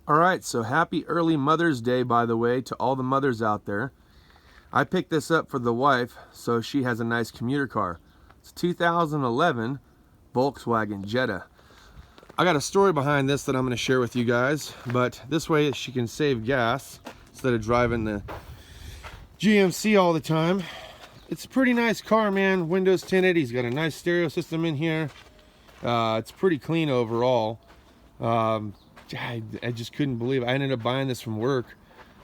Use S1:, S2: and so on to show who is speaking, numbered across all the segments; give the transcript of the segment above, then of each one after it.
S1: Alright, so happy early Mother's Day, by the way, to all the mothers out there. I picked this up for the wife so she has a nice commuter car. It's a 2011 Volkswagen Jetta. I got a story behind this that I'm going to share with you guys, but this way she can save gas instead of driving the GMC all the time. It's a pretty nice car, man. Windows tinted. He's got a nice stereo system in here. It's pretty clean overall. I just couldn't believe it. I ended up buying this from work.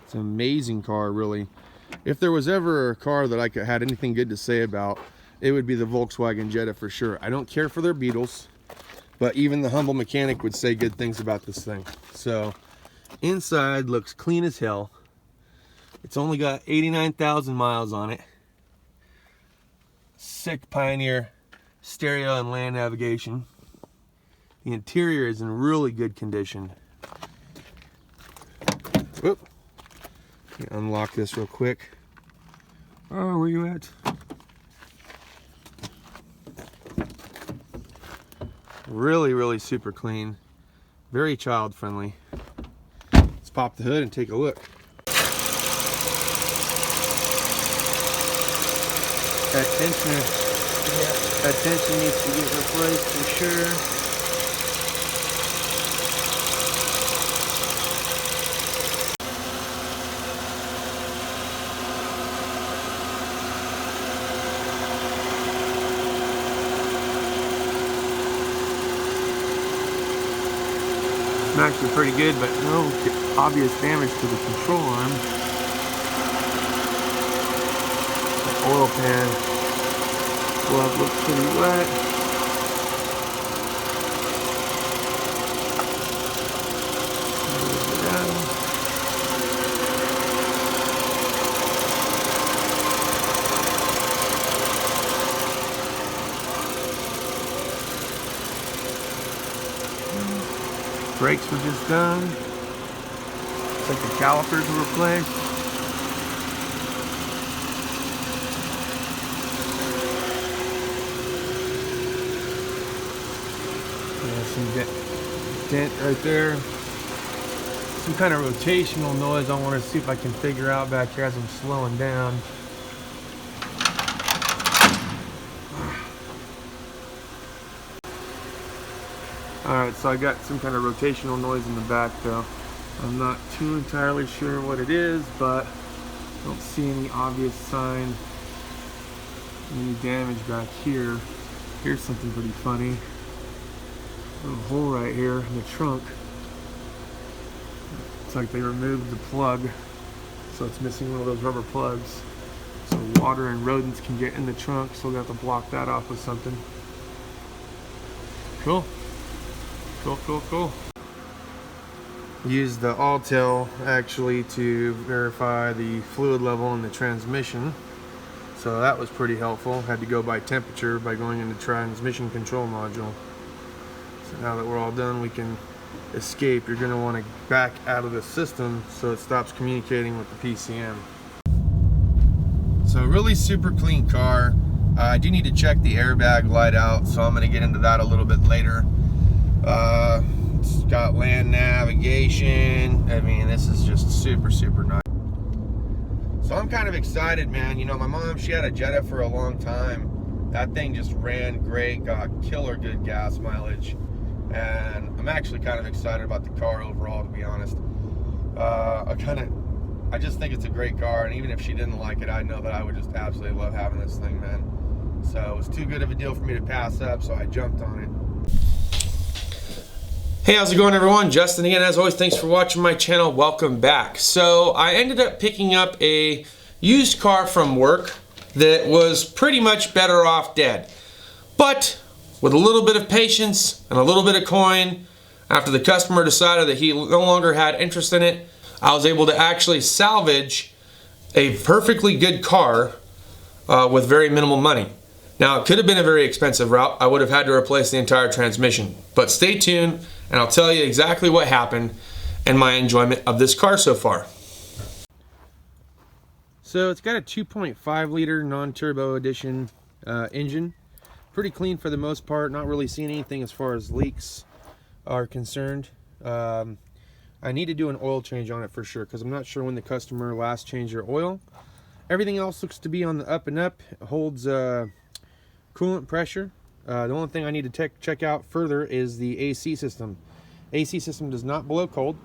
S1: It's an amazing car, really. If there was ever a car that I had anything good to say about, it would be the Volkswagen Jetta for sure. I don't care for their Beetles, but even the humble mechanic would say good things about this thing. So inside looks clean as hell. It's only got 89,000 miles on it. Sick Pioneer stereo and land navigation. The interior is in really good condition. Whoop. Unlock this real quick. Oh, where you at? Really super clean. Very child friendly. Let's pop the hood and take a look. That tensioner needs to get replaced for sure. It's actually pretty good, but no obvious damage to the control arm. The oil pan glove looks pretty wet. Brakes were just done. Looks like the calipers were replaced. Yeah, some dent right there. Some kind of rotational noise I want to see if I can figure out back here as I'm slowing down. Alright, so I got some kind of rotational noise in the back though. I'm not too entirely sure what it is, but I don't see any obvious sign, any damage back here. Here's something pretty funny. A little hole right here in the trunk. It's like they removed the plug, so it's missing one of those rubber plugs. So water and rodents can get in the trunk, so we'll have to block that off with something. Cool. Cool. Used the Alltel actually to verify the fluid level in the transmission. So that was pretty helpful. Had to go by temperature by going into transmission control module. So now that we're all done, we can escape. You're going to want to back out of the system so it stops communicating with the PCM. So really super clean car. I do need to check the airbag light out, so I'm going to get into that a little bit later. It's got land navigation. I mean, this is just super nice. So I'm kind of excited, man. You know, my mom, she had a Jetta for a long time. That thing just ran great, got killer good gas mileage, and I'm actually kind of excited about the car overall, to be honest. I just think it's a great car, and even if she didn't like it, I know that I would just absolutely love having this thing, man. So it was too good of a deal for me to pass up, so I jumped on it. Hey, how's it going, everyone? Justin again. As always, thanks for watching my channel. Welcome back. So I ended up picking up a used car from work that was pretty much better off dead. But with a little bit of patience and a little bit of coin, after the customer decided that he no longer had interest in it, I was able to actually salvage a perfectly good car with very minimal money. Now, it could have been a very expensive route. I would have had to replace the entire transmission. But stay tuned, and I'll tell you exactly what happened and my enjoyment of this car so far. So it's got a 2.5 liter non-turbo edition engine. Pretty clean for the most part, not really seeing anything as far as leaks are concerned. I need to do an oil change on it for sure, because I'm not sure when the customer last changed their oil. Everything else looks to be on the up and up. It holds coolant pressure. The only thing I need to check out further is the AC system. AC system does not blow cold.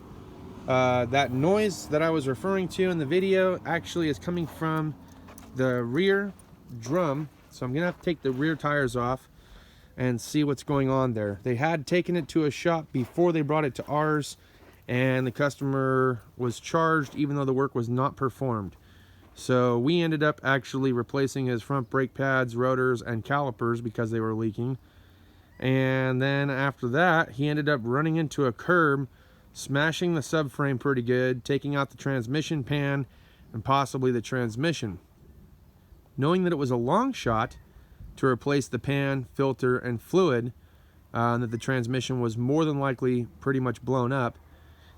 S1: That noise that I was referring to in the video actually is coming from the rear drum. So I'm gonna have to take the rear tires off and see what's going on there. They had taken it to a shop before they brought it to ours, and the customer was charged even though the work was not performed. So we ended up actually replacing his front brake pads, rotors, and calipers because they were leaking. And then after that, he ended up running into a curb, smashing the subframe pretty good, taking out the transmission pan and possibly the transmission. Knowing that it was a long shot to replace the pan, filter, and fluid, and that the transmission was more than likely pretty much blown up,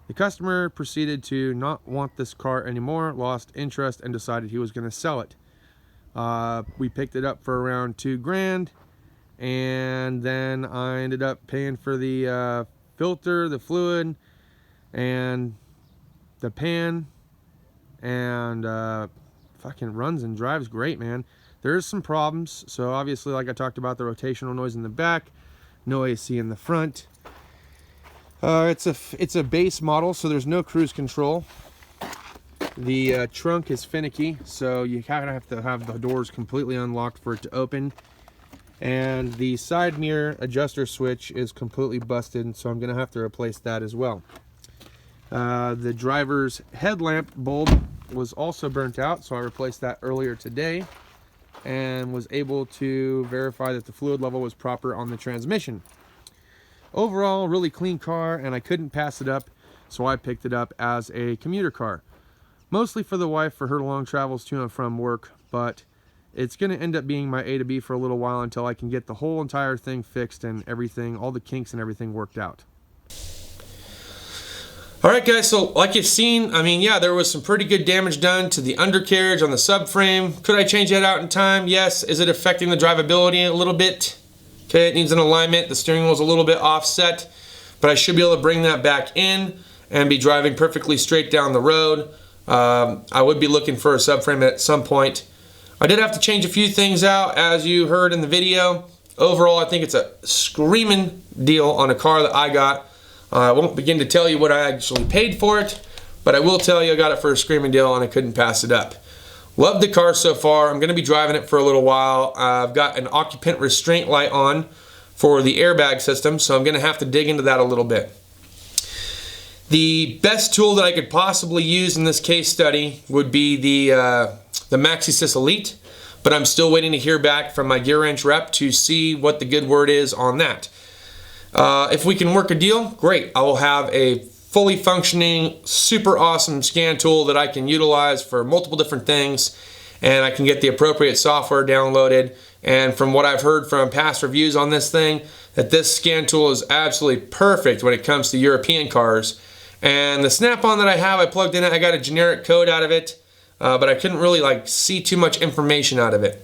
S1: the customer proceeded to not want this car anymore, lost interest, and decided he was going to sell it. We picked it up for around $2,000, and then I ended up paying for the filter, the fluid, and the pan, and fucking runs and drives great, man. There's some problems. So obviously, like I talked about, the rotational noise in the back, no AC in the front. It's a base model, so there's no cruise control. The trunk is finicky, so you kind of have to have the doors completely unlocked for it to open. And the side mirror adjuster switch is completely busted, so I'm gonna have to replace that as well. The driver's headlamp bulb was also burnt out, so I replaced that earlier today and was able to verify that the fluid level was proper on the transmission. Overall, really clean car, and I couldn't pass it up, so I picked it up as a commuter car. Mostly for the wife for her long travels to and from work, but it's going to end up being my A to B for a little while until I can get the whole entire thing fixed and everything, all the kinks and everything worked out. Alright guys, so like you've seen, I mean, yeah, there was some pretty good damage done to the undercarriage on the subframe. Could I change that out in time? Yes. Is it affecting the drivability a little bit? Okay, it needs an alignment. The steering wheel is a little bit offset, but I should be able to bring that back in and be driving perfectly straight down the road. I would be looking for a subframe at some point. I did have to change a few things out, as you heard in the video. Overall, I think it's a screaming deal on a car that I got. I won't begin to tell you what I actually paid for it, but I will tell you I got it for a screaming deal and I couldn't pass it up. Love the car so far. I'm going to be driving it for a little while. I've got an occupant restraint light on for the airbag system, so I'm going to have to dig into that a little bit. The best tool that I could possibly use in this case study would be the MaxiSys Elite, but I'm still waiting to hear back from my gear wrench rep to see what the good word is on that. If we can work a deal, great. I will have a fully functioning, super awesome scan tool that I can utilize for multiple different things, and I can get the appropriate software downloaded. And from what I've heard from past reviews on this thing, that this scan tool is absolutely perfect when it comes to European cars. And the Snap-on that I have, I plugged in it, I got a generic code out of it, but I couldn't really see too much information out of it.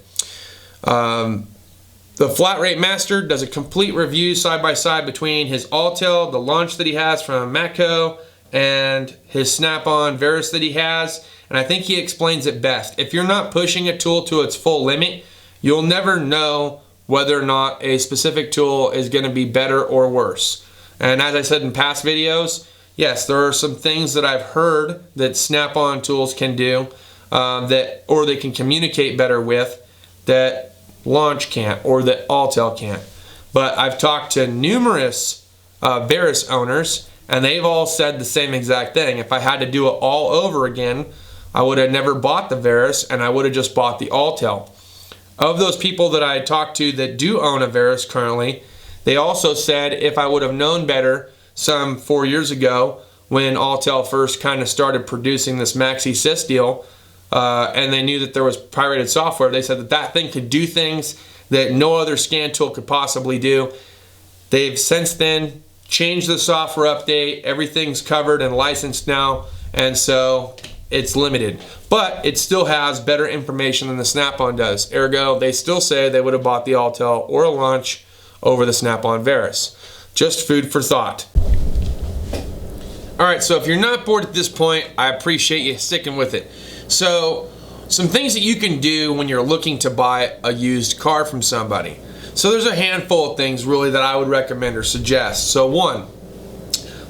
S1: The Flat Rate Master does a complete review side by side between his Autel, the launch that he has from Matco, and his Snap-on Verus that he has, and I think he explains it best. If you're not pushing a tool to its full limit, you'll never know whether or not a specific tool is going to be better or worse. And as I said in past videos, yes, there are some things that I've heard that Snap-on tools can do, or they can communicate better with, that Launch can't, or that Autel can't. But I've talked to numerous Verus owners, and they've all said the same exact thing. If I had to do it all over again, I would have never bought the Verus, and I would have just bought the Autel. Of those people that I talked to that do own a Verus currently, they also said if I would have known better some 4 years ago when Autel first kind of started producing this MaxiSys deal, and they knew that there was pirated software, they said that that thing could do things that no other scan tool could possibly do. They've since then changed the software update. Everything's covered and licensed now, and so it's limited. But it still has better information than the Snap-on does. Ergo, they still say they would have bought the Autel or a Launch over the Snap-on Verus. Just food for thought. Alright, so if you're not bored at this point, I appreciate you sticking with it. So, some things that you can do when you're looking to buy a used car from somebody. So there's a handful of things really that I would recommend or suggest. So one,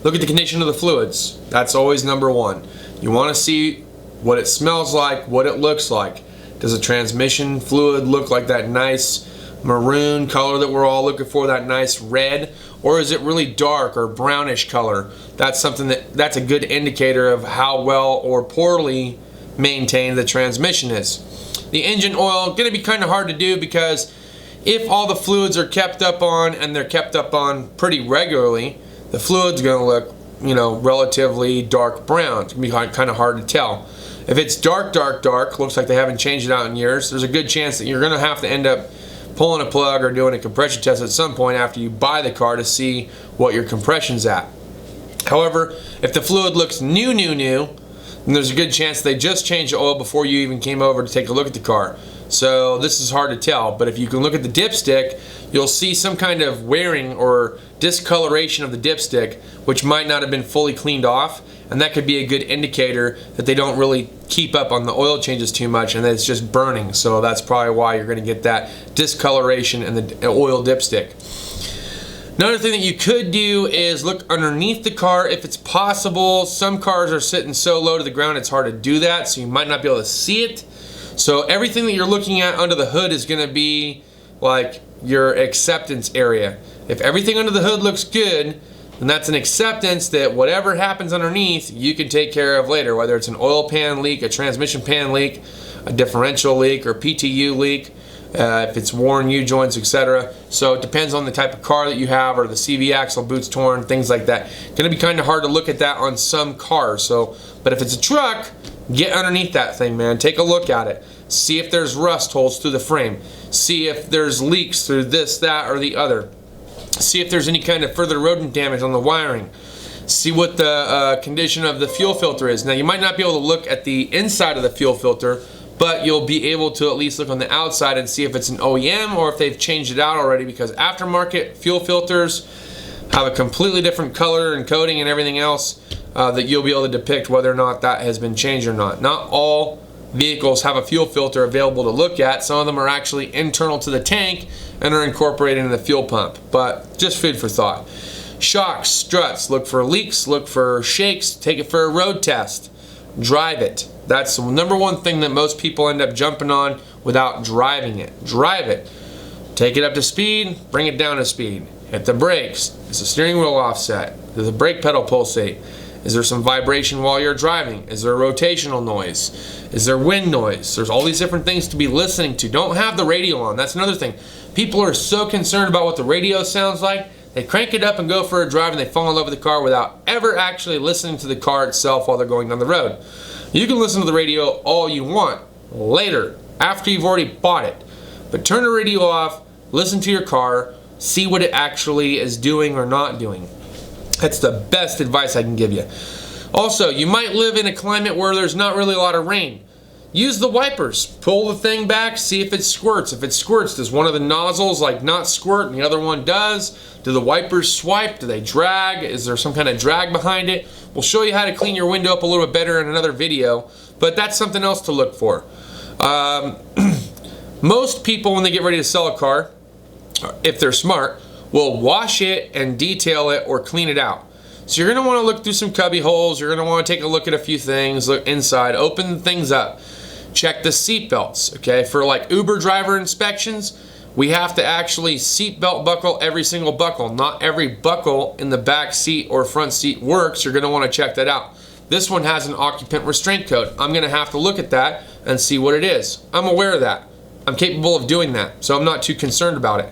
S1: look at the condition of the fluids. That's always number one. You want to see what it smells like, what it looks like. Does the transmission fluid look like that nice maroon color that we're all looking for, that nice red? Or is it really dark or brownish color? That's something that's a good indicator of how well or poorly maintained the transmission is. The engine oil, going to be kind of hard to do because if all the fluids are kept up on and they're kept up on pretty regularly, the fluid's going to look, relatively dark brown. It's going to be kind of hard to tell. If it's dark, looks like they haven't changed it out in years, there's a good chance that you're going to have to end up pulling a plug or doing a compression test at some point after you buy the car to see what your compression's at. However, if the fluid looks new, then there's a good chance they just changed the oil before you even came over to take a look at the car. So this is hard to tell, but if you can look at the dipstick, you'll see some kind of wearing or discoloration of the dipstick, which might not have been fully cleaned off, and that could be a good indicator that they don't really keep up on the oil changes too much and that it's just burning. So that's probably why you're going to get that discoloration in the oil dipstick. Another thing that you could do is look underneath the car if it's possible. Some cars are sitting so low to the ground it's hard to do that, so you might not be able to see it. So everything that you're looking at under the hood is going to be like your acceptance area. If everything under the hood looks good, then that's an acceptance that whatever happens underneath you can take care of later, whether it's an oil pan leak, a transmission pan leak, a differential leak, or PTU leak. If it's worn U-joints, etc. So it depends on the type of car that you have, or the CV axle boots torn, things like that. It's going to be kind of hard to look at that on some cars. So, but if it's a truck, get underneath that thing, man. Take a look at it. See if there's rust holes through the frame. See if there's leaks through this, that, or the other. See if there's any kind of further rodent damage on the wiring. See what the condition of the fuel filter is. Now, you might not be able to look at the inside of the fuel filter, but you'll be able to at least look on the outside and see if it's an OEM or if they've changed it out already, because aftermarket fuel filters have a completely different color and coating and everything else that you'll be able to depict whether or not that has been changed or not. Not all vehicles have a fuel filter available to look at. Some of them are actually internal to the tank and are incorporated in the fuel pump, but just food for thought. Shocks, struts, look for leaks, look for shakes, take it for a road test. Drive it. That's the number one thing that most people end up jumping on without driving it. Drive it. Take it up to speed, bring it down to speed. Hit the brakes. Is the steering wheel offset? Does the brake pedal pulsate? Is there some vibration while you're driving? Is there rotational noise? Is there wind noise? There's all these different things to be listening to. Don't have the radio on. That's another thing. People are so concerned about what the radio sounds like, they crank it up and go for a drive and they fall in love with the car without ever actually listening to the car itself while they're going down the road. You can listen to the radio all you want later, after you've already bought it. But turn the radio off, listen to your car, see what it actually is doing or not doing. That's the best advice I can give you. Also, you might live in a climate where there's not really a lot of rain. Use the wipers. Pull the thing back, see if it squirts. If it squirts, does one of the nozzles not squirt and the other one does? Do the wipers swipe? Do they drag? Is there some kind of drag behind it? We'll show you how to clean your window up a little bit better in another video, but that's something else to look for. Most people, when they get ready to sell a car, if they're smart, will wash it and detail it or clean it out. So you're going to want to look through some cubby holes. You're going to want to take a look at a few things, look inside, open things up. Check the seat belts, okay? For like Uber driver inspections, we have to actually seat belt buckle every single buckle. Not every buckle in the back seat or front seat works. You're going to want to check that out. This one has an occupant restraint code. I'm going to have to look at that and see what it is. I'm aware of that. I'm capable of doing that, so I'm not too concerned about it.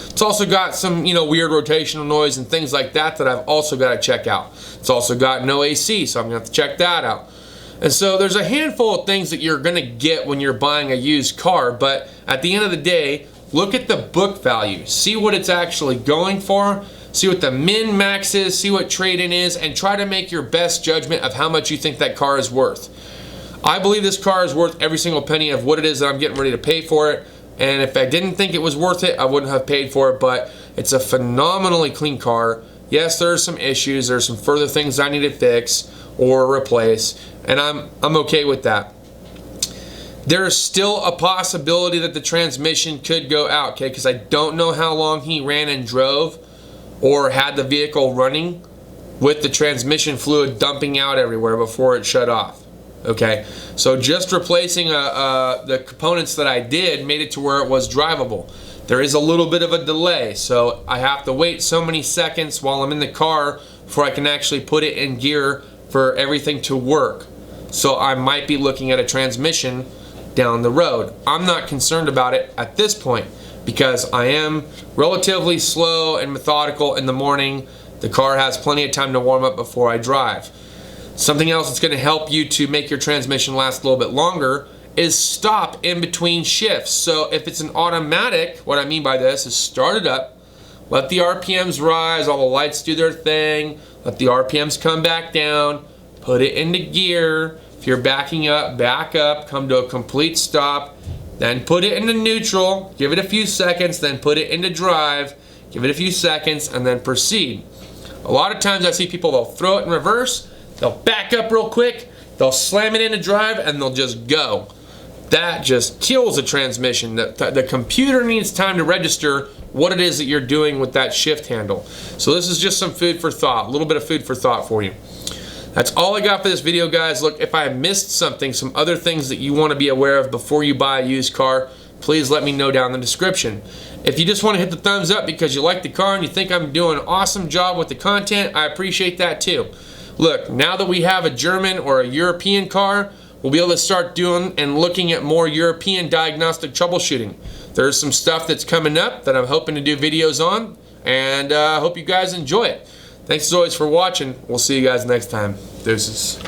S1: It's also got some, weird rotational noise and things like that that I've also got to check out. It's also got no AC, so I'm going to have to check that out. And so there's a handful of things that you're going to get when you're buying a used car, but at the end of the day, look at the book value. See what it's actually going for. See what the min max is, see what trade-in is, and try to make your best judgment of how much you think that car is worth. I believe this car is worth every single penny of what it is that I'm getting ready to pay for it. And if I didn't think it was worth it, I wouldn't have paid for it, but it's a phenomenally clean car, Yes, there are some issues. There's some further things I need to fix or replace, and I'm okay with that. There's still a possibility that the transmission could go out, okay? Because I don't know how long he ran and drove or had the vehicle running with the transmission fluid dumping out everywhere before it shut off, okay? So just replacing the components that I did made it to where it was drivable. There is a little bit of a delay, so I have to wait so many seconds while I'm in the car before I can actually put it in gear for everything to work. So I might be looking at a transmission down the road. I'm not concerned about it at this point because I am relatively slow and methodical in the morning. The car has plenty of time to warm up before I drive. Something else that's going to help you to make your transmission last a little bit longer is stop in between shifts. So if it's an automatic, what I mean by this is start it up, let the RPMs rise, all the lights do their thing, let the RPMs come back down, put it into gear. If you're backing up, back up, come to a complete stop, then put it into neutral, give it a few seconds, then put it into drive, give it a few seconds, and then proceed. A lot of times I see people, they'll throw it in reverse, they'll back up real quick, they'll slam it into drive, and they'll just go. That just kills a transmission. The computer needs time to register what it is that you're doing with that shift handle. So this is just some food for thought, a little bit of food for thought for you. That's all I got for this video, guys. Look, if I missed something, some other things that you want to be aware of before you buy a used car, please let me know down in the description. If you just want to hit the thumbs up because you like the car and you think I'm doing an awesome job with the content, I appreciate that too. Look, now that we have a German or a European car, we'll be able to start doing and looking at more European diagnostic troubleshooting. There's some stuff that's coming up that I'm hoping to do videos on, and I hope you guys enjoy it. Thanks as always for watching. We'll see you guys next time. Deuces.